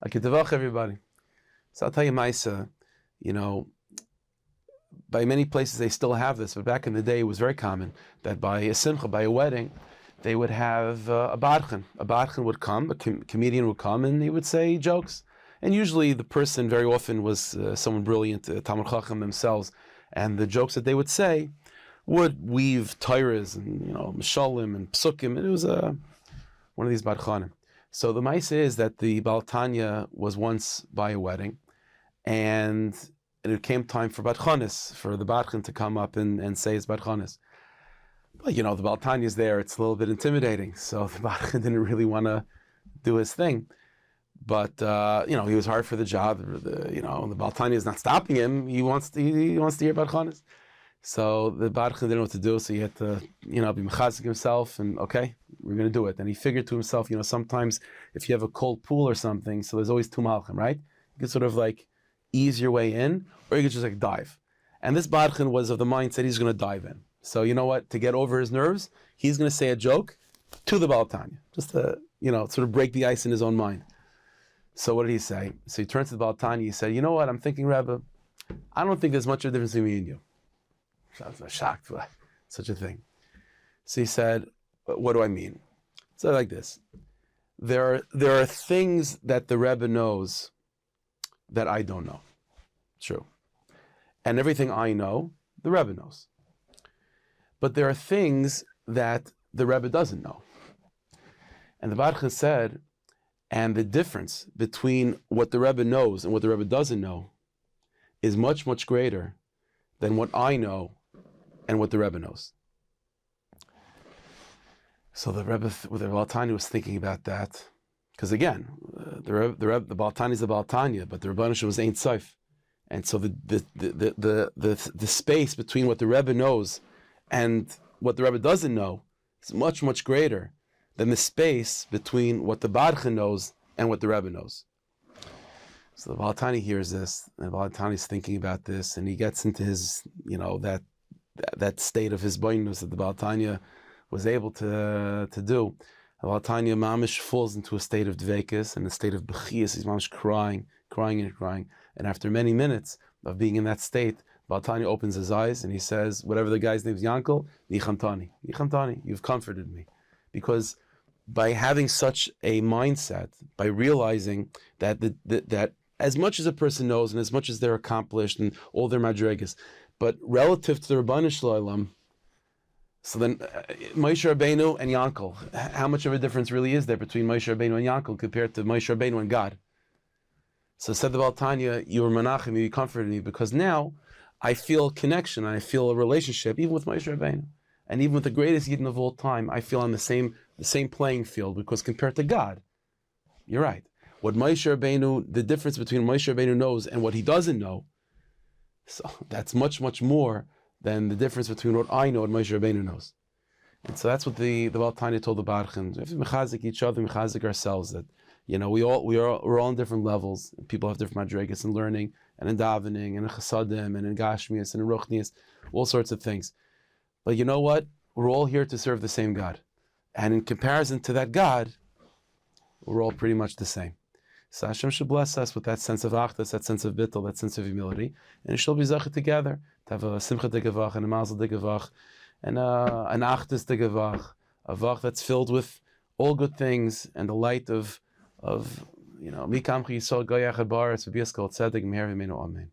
Akitavach, everybody. So I'll tell you, Maisa, by many places they still have this, but back in the day it was very common that by a simcha, by a wedding, they would have a Badchan. A Badchan would come, a comedian would come, and he would say jokes. And usually the person very often was someone brilliant, Talmid Chacham themselves, and the jokes that they would say would weave Torahs and Mishalim and Psukim, and it was one of these Badchanim. So the Maisa is that the Hatanya was once by a wedding, and it came time for Badchanis, for the Badchan to come up and say his Badchanis. But the Hatanya is there, it's a little bit intimidating, so the Badchan didn't really want to do his thing. But he was hard for the job. The Hatanya is not stopping him. He wants to hear Badchanis. So the Badchan didn't know what to do, so he had to, be mechazik himself, and okay, we're going to do it. And he figured to himself, sometimes if you have a cold pool or something, so there's always two malchim, right? You can sort of ease your way in, or you could just dive. And this Badchan was of the mindset he's going to dive in. So you know what? To get over his nerves, he's going to say a joke to the Hatanya, just to, sort of break the ice in his own mind. So what did he say? So he turned to the Hatanya, he said, you know what? I'm thinking, Rebbe, I don't think there's much of a difference between me and you. I was shocked by such a thing. So he said, what do I mean? So like this. There are things that the Rebbe knows that I don't know. True. And everything I know, the Rebbe knows. But there are things that the Rebbe doesn't know. And the Badchan said, and the difference between what the Rebbe knows and what the Rebbe doesn't know is much, much greater than what I know and what the Rebbe knows. So the Rebbe, the Hatanya was thinking about that, because again, the Hatanya is the Hatanya, but the Rebbe was Ein Sof, and so the space between what the Rebbe knows and what the Rebbe doesn't know is much, much greater than the space between what the Badchan knows and what the Rebbe knows. So the Hatanya hears this, and the Hatanya is thinking about this, and he gets into his, that state of his boinus that the Hatanya was able to do. The Hatanya mamish falls into a state of dvekis and a state of bechias. He's mamish crying. And after many minutes of being in that state, Hatanya opens his eyes and he says, whatever the guy's name is, Yankel, Nichantani, you've comforted me. Because by having such a mindset, by realizing that that as much as a person knows and as much as they're accomplished and all their madrigas, but relative to the Rabbanu Shalom, so then Moshe Rabbeinu and Yankel, how much of a difference really is there between Moshe Rabbeinu and Yankel compared to Moshe Rabbeinu and God? So said the Hatanya, you were menachem, you comforted me, because now I feel a connection, I feel a relationship, even with Moshe Rabbeinu. And even with the greatest Yidden of all time, I feel on the same playing field, because compared to God, you're right. What Moshe Rabbeinu, the difference between Moshe Rabbeinu knows and what he doesn't know, so that's much, much more than the difference between what I know and Moshe Rabbeinu knows. And so that's what the Hatanya told the Badchan. We have to mechazik each other, mechazik ourselves, that we're all on different levels. People have different madrigas in learning, and in davening, and in chasadim, and in gashmias, and in ruchnias, all sorts of things. But you know what? We're all here to serve the same God. And in comparison to that God, we're all pretty much the same. So Hashem should bless us with that sense of achdus, that sense of bittul, that sense of humility, and it shall be zachet together to have a simcha de gevach and a mazel de gevach and an achdus de gevach, a vach that's filled with all good things and the light of mikamchi yisol goyach habaretz v'biaskal tzedek meher v'meinu amen.